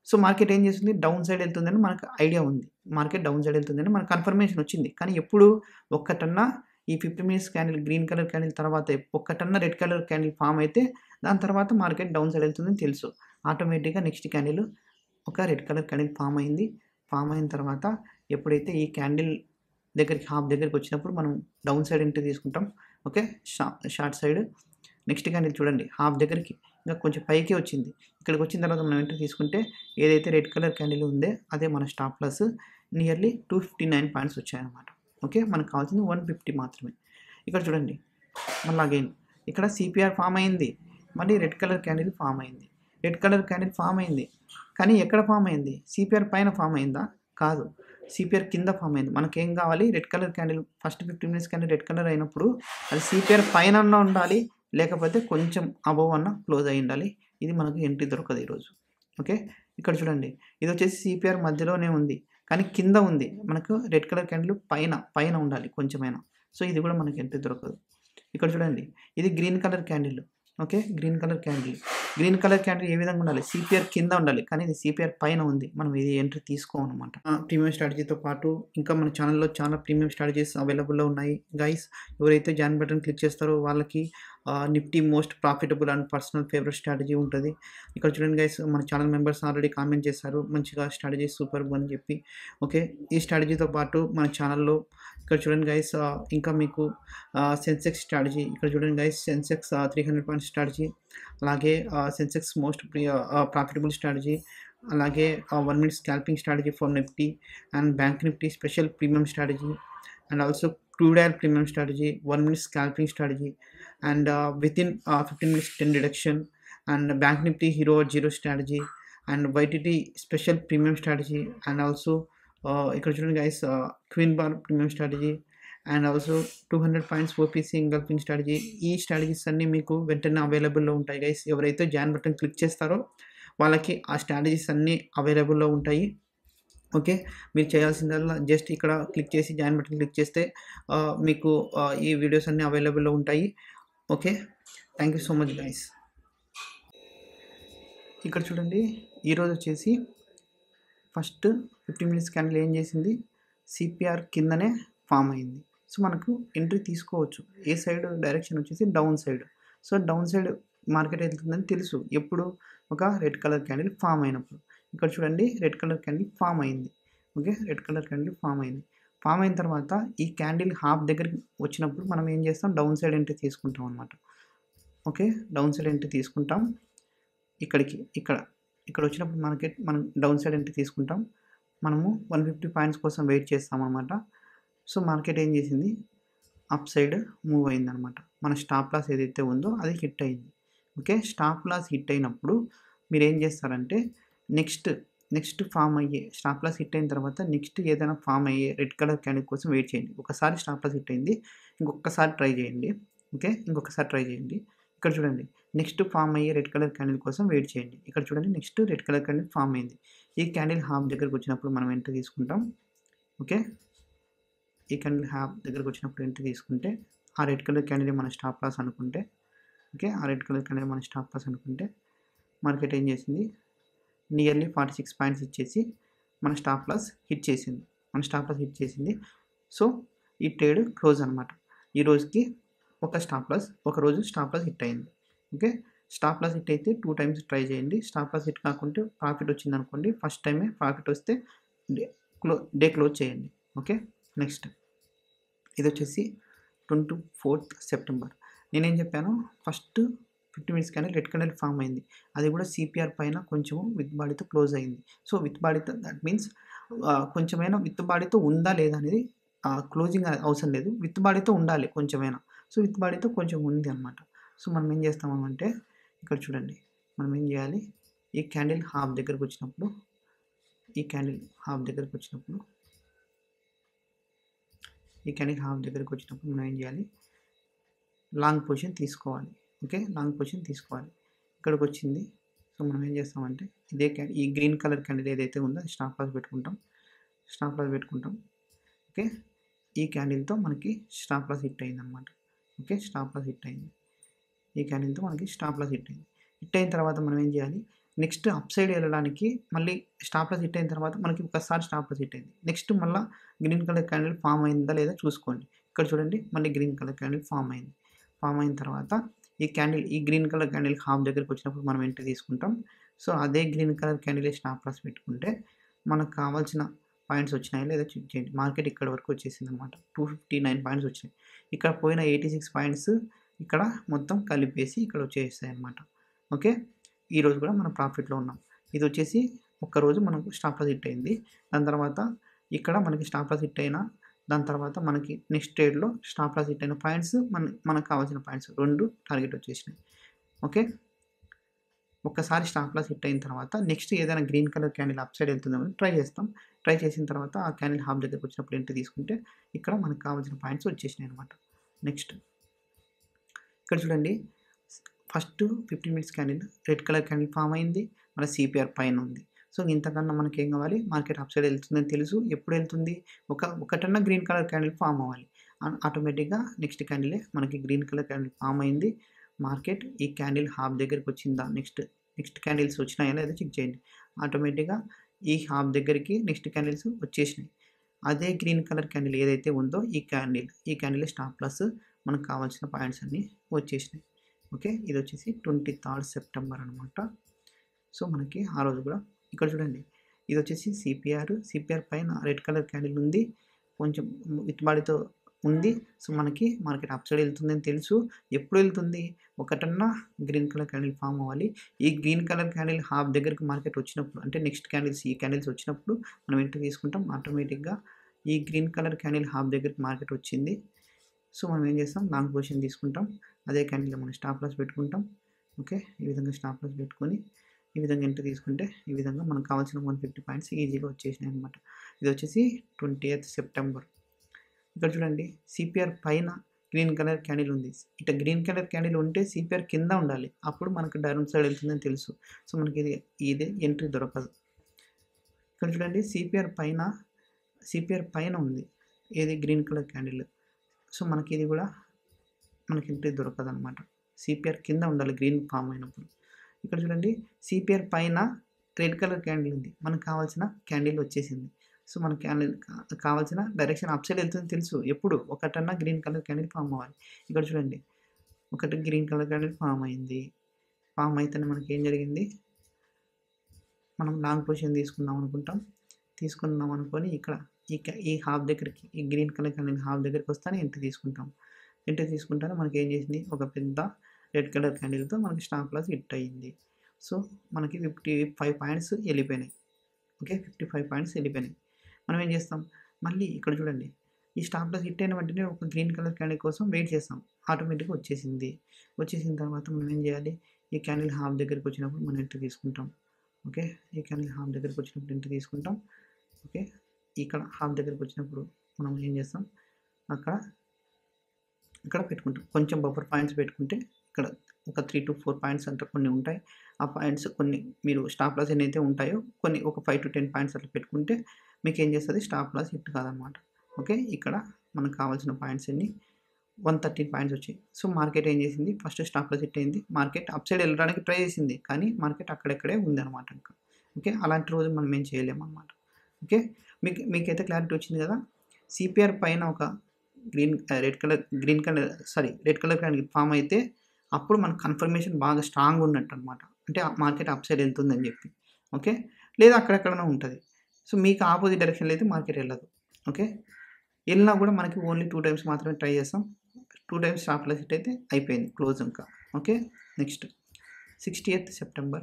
సో, మార్కెట్ ఏం చేస్తుంది? డౌన్ సైడ్ ఎళ్తుందని మనకు ఐడియా ఉంది. మార్కెట్ డౌన్ సైడ్ ఎళ్తుందని మనకు కన్ఫర్మేషన్ వచ్చింది. కానీ ఎప్పుడు ఒక్కటన్నా ఈ 15 minutes candle green colour candle తర్వాత ఒక్కటన్నా రెడ్ కలర్ క్యాండిల్ ఫార్మ్ అయితే దాని తర్వాత మార్కెట్ డౌన్ సైడ్ ఎళ్తుందని తెలుసు. ఆటోమేటిక్‌గా నెక్స్ట్ క్యాండిల్ ఒక రెడ్ కలర్ క్యాండిల్ ఫార్మ్ అయింది. ఫార్మ్ అయిన తర్వాత ఎప్పుడైతే ఈ క్యాండిల్ దగ్గరికి హాఫ్ దగ్గరికి వచ్చినప్పుడు మనం డౌన్ సైడ్ ఎంట్రీ తీసుకుంటాం. Okay. Short side next candle చూడండి హాఫ్ దగ్గరికి ఇంకా కొంచెం పైకే వచ్చింది. ఇక్కడికి వచ్చిన తర్వాత మనం ఎంట్రీ తీసుకుంటే ఏదైతే రెడ్ కలర్ క్యాండిల్ ఉందో అదే మన స్టాప్ లాస్. నియర్లీ 259 పాయింట్స్ వచ్చాయన్నమాట. ఓకే. మనకు కావాల్సింది 150 మాత్రమే. ఇక్కడ చూడండి మళ్ళీ అగైన్ ఇక్కడ సిపిఆర్ ఫార్మ్ అయింది. మళ్ళీ రెడ్ కలర్ క్యాండిల్ ఫార్మ్ అయింది. రెడ్ కలర్ క్యాండిల్ ఫార్మ్ అయింది. కానీ ఎక్కడ ఫార్మ్ అయింది? సిపిఆర్ పైన ఫార్మ్ అయిందా? కాదు. సిపిఆర్ కింద ఫార్మ్ అయింది. మనకేం కావాలి? Red colour candle first 15 minutes candle red colour అయినప్పుడు అది సిపిఆర్ పైనన్నా ఉండాలి. లేకపోతే కొంచెం అబోవ్ అన్నా క్లోజ్ అయ్యి ఉండాలి. ఇది మనకు ఎంట్రీ దొరకదు ఈరోజు. ఓకే. ఇక్కడ చూడండి ఇదొచ్చేసి సిపిఆర్ మధ్యలోనే ఉంది. కానీ కింద ఉంది. మనకు రెడ్ కలర్ క్యాండిల్ పైన ఉండాలి కొంచెమైనా. సో, ఇది కూడా మనకు ఎంట్రీ దొరకదు. ఇక్కడ చూడండి ఇది green colour candle. Okay. Green colour candle ఏ విధంగా ఉండాలి? సిపిఆర్ కింద ఉండాలి. కానీ ఇది సిపిఆర్ పైన ఉంది. మనం ఇది ఎంట్రీ తీసుకోమన్నమాట. ప్రీమియం స్ట్రాటజీతో పాటు ఇంకా మన ఛానల్‌లో చాలా ప్రీమియం స్ట్రాటజీస్ అవైలబుల్‌లో ఉన్నాయి. గైస్ ఎవరైతే జాయిన్ బటన్ క్లిక్ చేస్తారో వాళ్ళకి Nifty most profitable and personal favourite strategy ఉంటుంది. ఇక్కడ చూడండి గైస్ మన ఛానల్ మెంబర్స్ ఆల్రెడీ కామెంట్ చేశారు. మంచిగా స్ట్రాటజీ సూపర్బ్ అని చెప్పి. ఓకే. ఈ స్ట్రాటజీతో పాటు మన ఛానల్‌లో ఇక్కడ చూడండి గైస్ ఇంకా మీకు సెన్సెక్స్ స్ట్రాటజీ ఇక్కడ చూడండి గైస్ సెన్సెక్స్ 300 పాయింట్స్ స్ట్రాటజీ అలాగే సెన్సెక్స్ మోస్ట్ ప్రాఫిటబుల్ స్ట్రాటజీ అలాగే 1 minute scalping strategy for Nifty and bank Nifty special premium strategy and also crude oil premium strategy, 1 minute scalping strategy, and within 15 minutes 10 reduction, and bank nifty hero at zero strategy, and YTT special premium strategy, and also ఇక్కడ చూడండి guys queen bar premium strategy, and also 200 points OPC engulfing strategy. ఈ strategies అన్నీ మీకు వెంటనే అవైలబుల్లో ఉంటాయి guys. ఎవరైతే join button click చేస్తారో వాళ్ళకి ఆ స్ట్రాటజీస్ అన్నీ అవైలబుల్లో ఉంటాయి. ఓకే. మీరు చేయాల్సిందల్లా జస్ట్ ఇక్కడ క్లిక్ చేసి జాయిన్ బటన్ క్లిక్ చేస్తే మీకు ఈ వీడియోస్ అన్నీ అవైలబుల్‌లో ఉంటాయి. Okay. Thank you so much guys. ఇక్కడ చూడండి, ఈరోజు వచ్చేసి ఫస్ట్ 15 మినిట్స్ క్యాండిల్ ఏం చేసింది, సిపిఆర్ కిందనే ఫామ్ అయింది. సో మనకు ఎంట్రీ తీసుకోవచ్చు. ఏ సైడ్ డైరెక్షన్ వచ్చేసి down side. So down side market వెళ్తుందని తెలుసు ఎప్పుడు, ఒక రెడ్ కలర్ క్యాండిల్ ఫామ్ అయినప్పుడు. ఇక్కడ చూడండి, రెడ్ కలర్ క్యాండిల్ ఫామ్ అయింది. Okay, red colour candle form అయింది. ఫామ్ అయిన తర్వాత ఈ క్యాండిల్ హాఫ్ దగ్గరికి వచ్చినప్పుడు మనం ఏం చేస్తాం, డౌన్ సైడ్ ఎంట్రీ తీసుకుంటాం అనమాట. ఓకే, డౌన్ సైడ్ ఎంట్రీ తీసుకుంటాం. ఇక్కడ వచ్చినప్పుడు మనం డౌన్ సైడ్ ఎంట్రీ తీసుకుంటాం. మనము 150 పాయింట్స్ కోసం వెయిట్ చేస్తాం అనమాట. సో మార్కెట్ ఏం చేసింది, అప్ సైడ్ మూవ్ అయింది అనమాట. మన స్టాప్ లాస్ ఏదైతే ఉందో అది హిట్ అయింది. ఓకే, స్టాప్ లాస్ హిట్ అయినప్పుడు మీరు ఏం చేస్తారంటే నెక్స్ట్ ఫామ్ అయ్యే స్టాప్ లాస్ హిట్ అయిన తర్వాత నెక్స్ట్ ఏదైనా ఫామ్ అయ్యే రెడ్ కలర్ క్యాండిల్ కోసం వెయిట్ చేయండి. ఒకసారి స్టాప్ లాస్ హిట్ అయింది, ఇంకొకసారి ట్రై చేయండి. ఓకే, ఇంకొకసారి ట్రై చేయండి. ఇక్కడ చూడండి, నెక్స్ట్ ఫామ్ అయ్యే రెడ్ కలర్ క్యాండిల్ కోసం వెయిట్ చేయండి. ఇక్కడ చూడండి, next red colour candle form అయింది. ఈ క్యాండిల్ హాఫ్ దగ్గరకు వచ్చినప్పుడు మనం ఎంట్రీ తీసుకుంటాం. ఓకే, ఈ క్యాండిల్ హాఫ్ దగ్గరకు వచ్చినప్పుడు ఎంట్రీ తీసుకుంటే ఆ రెడ్ కలర్ క్యాండిల్ మన స్టాప్ లాస్ అనుకుంటే, ఓకే, ఆ రెడ్ కలర్ క్యాండిల్ మన స్టాప్ లాస్ అనుకుంటే మార్కెట్ ఏం చేసింది, నియర్లీ 46 పాయింట్స్ ఇచ్చేసి మన స్టాప్ లాస్ హిట్ చేసింది. సో ఈ ట్రేడ్ క్లోజ్ అనమాట. ఈ రోజుకి ఒక రోజు స్టాప్ లాస్ హిట్ అయింది. ఓకే, స్టాప్ లాస్ హిట్ అయితే 2 టైమ్స్ ట్రై చేయండి. స్టాప్ లాస్ హిట్ కాకుంటే ప్రాఫిట్ వచ్చింది అనుకోండి, ఫస్ట్ టైమే ప్రాఫిట్ వస్తే డే క్లోజ్ చేయండి. ఓకే, నెక్స్ట్ ఇది వచ్చేసి 24th సెప్టెంబర్. నేనేం చెప్పాను, first 50 minutes candle red candle form అయింది. అది కూడా సిపిఆర్ పైన కొంచెం విత్ బాడీతో క్లోజ్ అయింది. సో విత్ బాడీతో దట్ మీన్స్ కొంచెమైనా విత్ బాడీతో ఉందా లేదా అనేది క్లోజింగ్ అవసరం లేదు, విత్ బాడీతో ఉండాలి కొంచెమైనా. సో విత్ బాడీతో కొంచెం ఉంది అనమాట. సో మనం ఏం చేస్తామంటే, ఇక్కడ చూడండి, మనం ఏం చేయాలి, ఈ క్యాండిల్ హాఫ్ దగ్గరకు వచ్చినప్పుడు మనం ఏం చేయాలి, లాంగ్ పొజిషన్ తీసుకోవాలి. ఓకే, లాంగ్ పొజిషన్ తీసుకోవాలి. ఇక్కడికి వచ్చింది. సో మనం ఏం చేస్తామంటే, ఈ గ్రీన్ కలర్ క్యాండిల్ ఏదైతే ఉందో అది స్టాప్ లాస్ పెట్టుకుంటాం. ఓకే, ఈ క్యాండిల్తో మనకి స్టాప్ లాస్ హిట్ అయింది అనమాట. ఓకే, స్టాప్ లాస్ హిట్ అయింది. ఈ క్యాండిల్తో మనకి స్టాప్ లాస్ హిట్ అయింది. హిట్ అయిన తర్వాత మనం ఏం చేయాలి, నెక్స్ట్ అప్ సైడ్ వెళ్ళడానికి మళ్ళీ స్టాప్ లాస్ హిట్ అయిన తర్వాత మనకి ఒకసారి స్టాప్ లాస్ హిట్ అయింది. నెక్స్ట్ మళ్ళీ గ్రీన్ కలర్ క్యాండిల్ ఫామ్ అయిందా లేదా చూసుకోండి. ఇక్కడ చూడండి, మళ్ళీ గ్రీన్ కలర్ క్యాండిల్ ఫామ్ అయింది. ఫామ్ అయిన తర్వాత ఈ గ్రీన్ కలర్ క్యాండిల్ హాఫ్ దగ్గరికి వచ్చినప్పుడు మనం ఎంట్రీ తీసుకుంటాం. సో అదే green colour candle stop loss పెట్టుకుంటే మనకు కావాల్సిన పాయింట్స్ వచ్చినాయి లేదా చెక్ చేయండి. మార్కెట్ ఇక్కడ వరకు వచ్చేసింది అనమాట. 259 పాయింట్స్ వచ్చినాయి. ఇక్కడ పోయిన 86 పాయింట్స్ ఇక్కడ మొత్తం కలిపేసి ఇక్కడ వచ్చేస్తాయి అనమాట. ఓకే, ఈరోజు కూడా మనం ప్రాఫిట్లో ఉన్నాం. ఇది వచ్చేసి ఒక్కరోజు మనకు స్టాప్ లాస్ హిట్ అయింది. దాని తర్వాత ఇక్కడ మనకి స్టాప్ లాస్ హిట్ అయిన దాని తర్వాత మనకి నెక్స్ట్ ట్రేడ్లో స్టాప్ లాస్ హిట్ అయిన పాయింట్స్ మనకు కావాల్సిన పాయింట్స్ 2 టార్గెట్ వచ్చేసినాయి. ఓకే, ఒక్కసారి స్టాప్ లాస్ హిట్ అయిన తర్వాత నెక్స్ట్ ఏదైనా green colour candle up side వెళ్తుందని ట్రై చేస్తాం. ట్రై చేసిన తర్వాత ఆ క్యాండిల్ హాఫ్ దగ్గరకు వచ్చినప్పుడు ఎంట్రీ తీసుకుంటే ఇక్కడ మనకు కావాల్సిన పాయింట్స్ వచ్చేసినాయి అనమాట. నెక్స్ట్ ఇక్కడ చూడండి, first 15 minutes candle red colour candle form అయింది, మన సిపిఆర్ పైన ఉంది. సో ఇంతకన్నా మనకి ఏం కావాలి, మార్కెట్ అప్ సైడ్ వెళ్తుందని తెలుసు. ఎప్పుడు వెళ్తుంది, ఒకటన్నా గ్రీన్ కలర్ క్యాండిల్ ఫామ్ అవ్వాలి. ఆటోమేటిక్గా నెక్స్ట్ క్యాండిలే మనకి గ్రీన్ కలర్ క్యాండిల్ ఫామ్ అయింది. మార్కెట్ ఈ క్యాండిల్ హాఫ్ దగ్గరికి వచ్చిందా, నెక్స్ట్ క్యాండిల్స్ వచ్చినాయా లేదా చెక్ చేయండి. ఆటోమేటిక్గా ఈ హాఫ్ దగ్గరికి నెక్స్ట్ క్యాండిల్స్ వచ్చేసినాయి. అదే గ్రీన్ కలర్ క్యాండిల్ ఏదైతే ఉందో ఈ క్యాండిల్ స్టాప్ లాస్ మనకు కావాల్సిన పాయింట్స్ అన్నీ వచ్చేసినాయి. ఓకే, ఇది వచ్చేసి 23rd సెప్టెంబర్ అనమాట. సో మనకి ఆ రోజు కూడా ఇక్కడ చూడండి, ఇది వచ్చేసి సిపిఆర్ పైన రెడ్ కలర్ క్యాండిల్ ఉంది, కొంచెం విత్ బాడీతో ఉంది. సో మనకి మార్కెట్ అప్ సైడ్ వెళ్తుందని తెలుసు. ఎప్పుడు వెళ్తుంది, ఒకటన్నా గ్రీన్ కలర్ క్యాండిల్ ఫామ్ అవ్వాలి. ఈ గ్రీన్ కలర్ క్యాండిల్ హాఫ్ దగ్గరికి మార్కెట్ వచ్చినప్పుడు, అంటే నెక్స్ట్ ఈ క్యాండిల్స్ వచ్చినప్పుడు మనం ఎంట్రీ తీసుకుంటాం. ఆటోమేటిక్గా ఈ గ్రీన్ కలర్ క్యాండిల్ హాఫ్ దగ్గరికి మార్కెట్ వచ్చింది. సో మనం ఏం చేస్తాం, లాంగ్ పొజిషన్ తీసుకుంటాం. అదే క్యాండిల్లో మనం స్టాప్ లాస్ పెట్టుకుంటాం. ఓకే, ఈ విధంగా స్టాప్ లాస్ పెట్టుకొని ఈ విధంగా ఎంట్రీ తీసుకుంటే ఈ విధంగా మనకు కావాల్సిన 150 పాయింట్స్ ఈజీగా వచ్చేసినాయి అనమాట. ఇది వచ్చేసి 20th సెప్టెంబర్. ఇక్కడ చూడండి, సిపిఆర్ పైన గ్రీన్ కలర్ క్యాండిల్ ఉంది. ఇట్లా గ్రీన్ కలర్ క్యాండిల్ ఉంటే సిపిఆర్ కింద ఉండాలి, అప్పుడు మనకు డౌన్ సైడ్ వెళ్తుందని తెలుసు. సో మనకి ఇదే ఎంట్రీ దొరకదు. ఇక్కడ చూడండి సిపిఆర్ పైన ఉంది ఏది గ్రీన్ కలర్ క్యాండిల్. సో మనకి ఇది కూడా మనకి ఎంట్రీ దొరకదనమాట. సిపిఆర్ కింద ఉండాలి గ్రీన్ ఫామ్ అయినప్పుడు. ఇక్కడ చూడండి సిపిఆర్ పైన రెడ్ కలర్ క్యాండిల్ ఉంది, మనకు కావాల్సిన క్యాండిల్ వచ్చేసింది. సో మన క్యాండిల్ కావాల్సిన డైరెక్షన్ అప్ సైడ్ వెళ్తుంది తెలుసు. ఎప్పుడు ఒకటన్నా గ్రీన్ కలర్ క్యాండిల్ ఫామ్ అవ్వాలి. ఇక్కడ చూడండి ఒకటి గ్రీన్ కలర్ క్యాండిల్ ఫామ్ అయింది. ఫామ్ అయితేనే మనకి ఏం జరిగింది, మనం లాంగ్ పొజిషన్ తీసుకున్నాం అనుకొని ఇక్కడ ఈ హాఫ్ దగ్గరికి, ఈ గ్రీన్ కలర్ క్యాండిల్ హాఫ్ దగ్గరికి వస్తానే ఎంట్రీ తీసుకుంటానే మనకి ఏం చేసింది, ఒక పెద్ద రెడ్ కలర్ క్యాండిల్తో మనకి స్టాప్ లాస్ హిట్ అయ్యింది. సో మనకి 55 పాయింట్స్ వెళ్ళిపోయినాయి. ఓకే, 55 పాయింట్స్ వెళ్ళిపోయినాయి. మనం ఏం చేస్తాం, మళ్ళీ ఇక్కడ చూడండి ఈ స్టాప్ లాస్ హిట్ అయిన వెంటనే ఒక గ్రీన్ కలర్ క్యాండిల్ కోసం వెయిట్ చేస్తాం. ఆటోమేటిక్గా వచ్చేసిన తర్వాత మనం ఏం చేయాలి, ఈ క్యాండిల్ హాఫ్ దగ్గరికి వచ్చినప్పుడు మనం ఎంట్రీ తీసుకుంటాం. ఓకే, ఈ క్యాండిల్ హాఫ్ దగ్గరికి వచ్చినప్పుడు ఎంట్రీ తీసుకుంటాం. ఓకే, ఇక్కడ హాఫ్ దగ్గరికి వచ్చినప్పుడు మనం ఏం చేస్తాం, ఇక్కడ పెట్టుకుంటాం. కొంచెం బఫర్ పాయింట్స్ పెట్టుకుంటే ఇక్కడ ఒక 3 to 4 పాయింట్స్ అంటే కొన్ని ఉంటాయి. ఆ పాయింట్స్ కొన్ని మీరు స్టాప్ లాస్ ఎన్నైతే ఉంటాయో కొన్ని ఒక 5 to 10 పాయింట్స్ అట్లా పెట్టుకుంటే మీకు ఏం చేస్తుంది, స్టాప్ లాస్ హిట్ కాదనమాట. ఓకే, ఇక్కడ మనకు కావాల్సిన పాయింట్స్ ఎన్ని 113 పాయింట్స్ వచ్చాయి. సో మార్కెట్ ఏం చేసింది, ఫస్ట్ స్టాప్ లాస్ హిట్ అయింది. మార్కెట్ అప్ సైడ్ వెళ్ళడానికి ట్రై చేసింది, కానీ మార్కెట్ అక్కడెక్కడే ఉంది ఇంకా. ఓకే, అలాంటి రోజు మనం ఏం చేయలేము అనమాట. ఓకే, మీకైతే క్లారిటీ వచ్చింది కదా. సిపిఆర్ పైన ఒక రెడ్ కలర్ క్యాండిల్ ఫామ్ అయితే అప్పుడు మన కన్ఫర్మేషన్ బాగా స్ట్రాంగ్ ఉన్నట్టు అనమాట. అంటే మార్కెట్ అప్ సైడ్ వెళ్తుందని చెప్పి. ఓకే, లేదా అక్కడెక్కడైనా ఉంటుంది. సో మీకు ఆపోజిట్ డైరెక్షన్లో అయితే మార్కెట్ వెళ్ళదు. ఓకే, వెళ్ళినా కూడా మనకి ఓన్లీ 2 times మాత్రమే ట్రై చేస్తాం. 2 times స్టాప్ లాస్ హిట్ అయితే అయిపోయింది, క్లోజ్ ఇంకా. Okay, next 60th September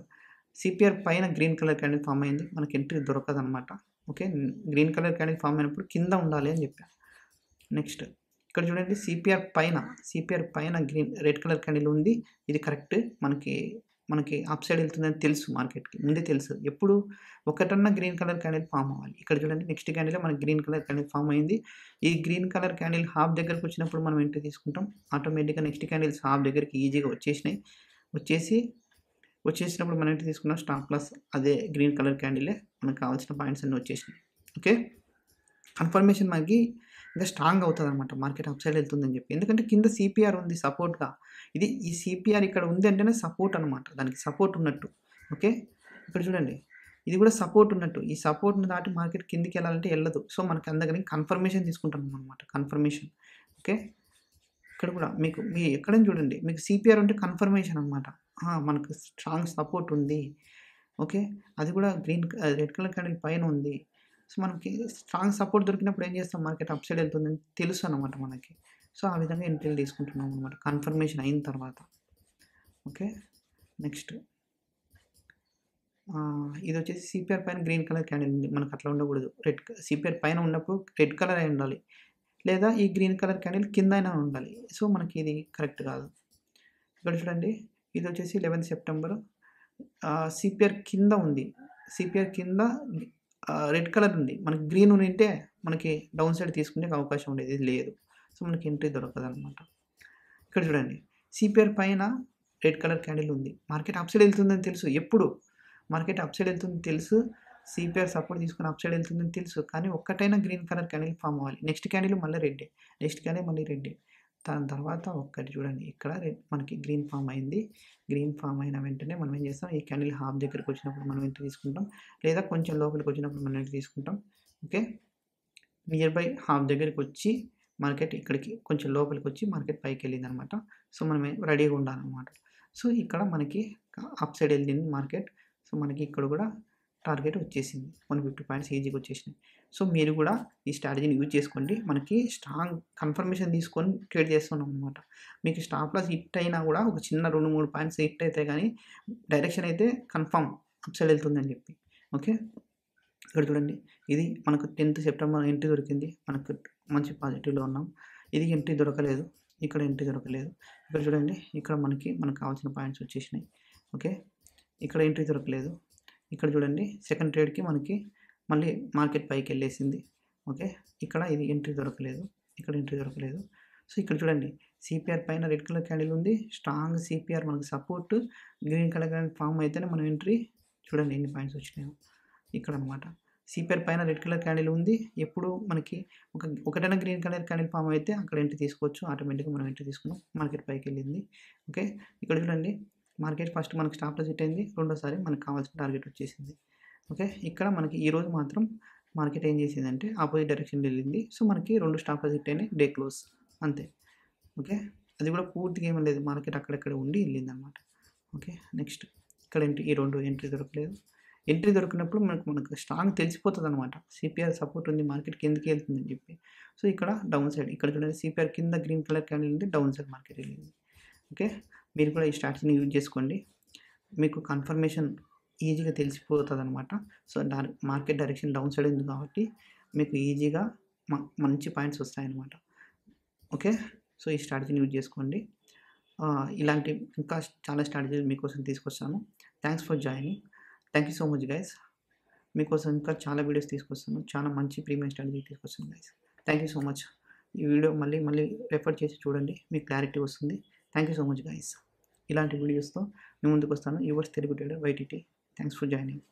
CPR పైన గ్రీన్ కలర్ క్యాండిల్ ఫామ్ అయింది, మనకి ఎంట్రీ దొరకదు అనమాట. Okay, green colour candle form అయినప్పుడు కింద ఉండాలి అని చెప్పాను. నెక్స్ట్ ఇక్కడ చూడండి సిపిఆర్ పైన రెడ్ కలర్ క్యాండిల్ ఉంది. ఇది కరెక్ట్, మనకి అప్ సైడ్ వెళ్తుందని తెలుసు, మార్కెట్కి ముందే తెలుసు. ఎప్పుడు ఒకటన్నా గ్రీన్ కలర్ క్యాండిల్ ఫామ్ అవ్వాలి. ఇక్కడ చూడండి నెక్స్ట్ క్యాండిల్ మనకి గ్రీన్ కలర్ క్యాండిల్ ఫామ్ అయింది. ఈ గ్రీన్ కలర్ క్యాండిల్ హాఫ్ దగ్గరకు వచ్చినప్పుడు మనం ఎంట్రీ తీసుకుంటాం. ఆటోమేటిక్గా నెక్స్ట్ క్యాండిల్స్ హాఫ్ దగ్గరికి ఈజీగా వచ్చేసినప్పుడు మనం ఎంట్రీ తీసుకున్నాం. స్టాప్ లాస్ అదే గ్రీన్ కలర్ క్యాండిలే, మనకు కావాల్సిన పాయింట్స్ అన్నీ వచ్చేసినాయి. ఓకే, కన్ఫర్మేషన్ మనకి ఇంకా స్ట్రాంగ్ అవుతుంది అనమాట, మార్కెట్ అప్ సైడ్ వెళ్తుందని చెప్పి. ఎందుకంటే కింద సిపిఆర్ ఉంది సపోర్ట్గా. ఈ సిపిఆర్ ఇక్కడ ఉంది అంటేనే సపోర్ట్ అనమాట, దానికి సపోర్ట్ ఉన్నట్టు. ఓకే, ఇక్కడ చూడండి ఇది కూడా సపోర్ట్ ఉన్నట్టు. ఈ సపోర్ట్ని దాటి మార్కెట్ కిందికి వెళ్ళాలంటే వెళ్ళదు. సో మనకి అందరికీ కన్ఫర్మేషన్ తీసుకుంటాం అనమాట, కన్ఫర్మేషన్. ఓకే, ఇక్కడ కూడా మీకు ఎక్కడైనా చూడండి మీకు సిపిఆర్ ఉంటే కన్ఫర్మేషన్ అనమాట, మనకు స్ట్రాంగ్ సపోర్ట్ ఉంది. ఓకే, అది కూడా రెడ్ కలర్ క్యాండిల్ పైన ఉంది. సో మనకి స్ట్రాంగ్ సపోర్ట్ దొరికినప్పుడు ఏం చేస్తాం, మార్కెట్ అప్ సైడ్ వెళ్తుందని తెలుసు అనమాట మనకి. సో ఆ విధంగా ఎంట్రీలు తీసుకుంటున్నాం అనమాట కన్ఫర్మేషన్ అయిన తర్వాత. ఓకే, నెక్స్ట్ ఇది వచ్చేసి సిపిఆర్ పైన గ్రీన్ కలర్ క్యాండిల్ ఉంది, మనకు అట్లా ఉండకూడదు. సిపిఆర్ పైన ఉన్నప్పుడు రెడ్ కలర్ అయి ఉండాలి, లేదా ఈ గ్రీన్ కలర్ క్యాండిల్ కింద అయినా ఉండాలి. సో మనకి ఇది కరెక్ట్ కాదు. ఇక్కడ చూడండి ఇది వచ్చేసి 11th September సిపిఆర్ కింద ఉంది. సిపిఆర్ కింద రెడ్ కలర్ ఉంది, మనకి గ్రీన్ ఉంటే మనకి డౌన్ సైడ్ తీసుకునే అవకాశం ఉండేది, ఇది లేదు. సో మనకి ఎంట్రీ దొరకదు అనమాట. ఇక్కడ చూడండి సిపిఆర్ పైన రెడ్ కలర్ క్యాండిల్ ఉంది, మార్కెట్ అప్ సైడ్ వెళ్తుందని తెలుసు. ఎప్పుడు మార్కెట్ అప్ సైడ్ వెళ్తుందని తెలుసు, సిపిఆర్ సపోర్ట్ తీసుకుని అప్ సైడ్ వెళ్తుందని తెలుసు. కానీ ఒక్కటైనా గ్రీన్ కలర్ క్యాండిల్ ఫామ్ అవ్వాలి. నెక్స్ట్ క్యాండిల్ మళ్ళీ రెడ్డే, నెక్స్ట్ క్యాండిల్ మళ్ళీ రెడ్డే. దాని తర్వాత ఒక్కటి చూడండి ఇక్కడ మనకి గ్రీన్ ఫామ్ అయింది. గ్రీన్ ఫామ్ అయిన వెంటనే మనం ఏం చేస్తాం, ఈ క్యాండిల్ హాఫ్ దగ్గరికి వచ్చినప్పుడు మనం ఎంట్రీ తీసుకుంటాం, లేదా కొంచెం లోపలికి వచ్చినప్పుడు మనం ఎంట్రీ తీసుకుంటాం. ఓకే, నియర్ బై హాఫ్ దగ్గరికి వచ్చి మార్కెట్ ఇక్కడికి కొంచెం లోపలికి వచ్చి మార్కెట్ పైకి వెళ్ళింది అనమాట. సో మనం రెడీగా ఉండాలన్నమాట. సో ఇక్కడ మనకి అప్ సైడ్ వెళ్ళింది మార్కెట్. సో మనకి ఇక్కడ కూడా టార్గెట్ వచ్చేసింది, 150 పాయింట్స్ ఈజీగా వచ్చేసినాయి. సో మీరు కూడా ఈ స్ట్రాటజీని యూజ్ చేసుకోండి. మనకి స్ట్రాంగ్ కన్ఫర్మేషన్ తీసుకొని ట్రేడ్ చేస్తున్నాం అనమాట. మీకు స్టాప్ లాస్ హిట్ అయినా కూడా ఒక చిన్న 2-3 పాయింట్స్ హిట్ అయితే కానీ డైరెక్షన్ అయితే కన్ఫర్మ్ అప్ సైడ్ వెళ్తుందని చెప్పి. ఓకే, ఇక్కడ చూడండి ఇది మనకు 10th September ఎంట్రీ దొరికింది, మనకు మంచి పాజిటివ్లో ఉన్నాం. ఇది ఎంట్రీ దొరకలేదు, ఇక్కడ ఎంట్రీ దొరకలేదు. ఇక్కడ చూడండి ఇక్కడ మనకు కావాల్సిన పాయింట్స్ వచ్చేసినాయి. ఓకే, ఇక్కడ ఎంట్రీ దొరకలేదు. ఇక్కడ చూడండి సెకండ్ ట్రేడ్కి మనకి మళ్ళీ మార్కెట్ పైకి వెళ్ళేసింది. ఓకే, ఇక్కడ ఇది ఎంట్రీ దొరకలేదు, ఇక్కడ ఎంట్రీ దొరకలేదు. సో ఇక్కడ చూడండి సిపిఆర్ పైన రెడ్ కలర్ క్యాండిల్ ఉంది, స్ట్రాంగ్ సిపిఆర్ మనకి support, green colour candle form అయితేనే మనం ఎంట్రీ. చూడండి ఎన్ని పాయింట్స్ వచ్చినాయో ఇక్కడ అనమాట. సిపిఆర్ పైన రెడ్ కలర్ క్యాండిల్ ఉంది. ఎప్పుడు మనకి ఒకటైనా గ్రీన్ కలర్ క్యాండిల్ ఫామ్ అయితే అక్కడ ఎంట్రీ తీసుకోవచ్చు. ఆటోమేటిక్‌గా మనం ఎంట్రీ తీసుకున్నాం. మార్కెట్ పైకెళ్ళింది. ఓకే. ఇక్కడ చూడండి మార్కెట్ ఫస్ట్ మనకు స్టాప్ లాస్ హిట్ అయింది. రెండోసారి మనకు కావాల్సిన టార్గెట్ వచ్చేసింది. ఓకే. ఇక్కడ మనకి ఈరోజు మాత్రం మార్కెట్ ఏం చేసిందంటే అపోజిట్ డైరెక్షన్‌లో వెళ్ళింది. సో, మనకి 2 స్టాప్ లాస్ హిట్ అయినాయి. డే క్లోజ్ అంతే. ఓకే. అది కూడా పూర్తిగా ఏమి లేదు. మార్కెట్ అక్కడక్కడ ఉండి వెళ్ళిందనమాట. ఓకే. నెక్స్ట్ ఇక్కడ ఎంట్రీ ఈ 2 ఎంట్రీ దొరకలేదు. ఎంట్రీ దొరికినప్పుడు మనకు స్ట్రాంగ్ తెలిసిపోతదనమాట. సిపిఆర్ సపోర్ట్ ఉంది. మార్కెట్ కిందకి వెళ్తుందని చెప్పి. సో, ఇక్కడ డౌన్ సైడ్ ఇక్కడ చూడండి సిపిఆర్ కింద గ్రీన్ కలర్ క్యాండిల్ ఉంది. డౌన్ సైడ్ మార్కెట్ వెళ్ళింది. ఓకే. మీరు కూడా ఈ స్ట్రాటజీని యూజ్ చేసుకోండి. మీకు కన్ఫర్మేషన్ ఈజీగా తెలిసిపోతదనమాట. So, market direction down side ఉంది కాబట్టి మీకు ఈజీగా మంచి పాయింట్స్ వస్తాయన్నమాట. ఓకే. సో, ఈ స్ట్రాటజీని యూజ్ చేసుకోండి. ఇలాంటి ఇంకా చాలా స్ట్రాటజీలు మీకోసం తీసుకొస్తాను. Thanks for joining. Thank you so much guys. మీకోసం ఇంకా చాలా వీడియోస్ తీసుకొస్తాను. చాలా మంచి ప్రీమియం స్ట్రాటజీ తీసుకొస్తాను guys. Thank you so much. ఈ వీడియో మళ్ళీ రెఫర్ చేసి చూడండి. మీకు క్లారిటీ వస్తుంది. Thank you so much guys. ఇలాంటి వీడియోస్‌తో మీ ముందుకు వస్తాను. Yours Telugu trader YTT. Thanks for joining.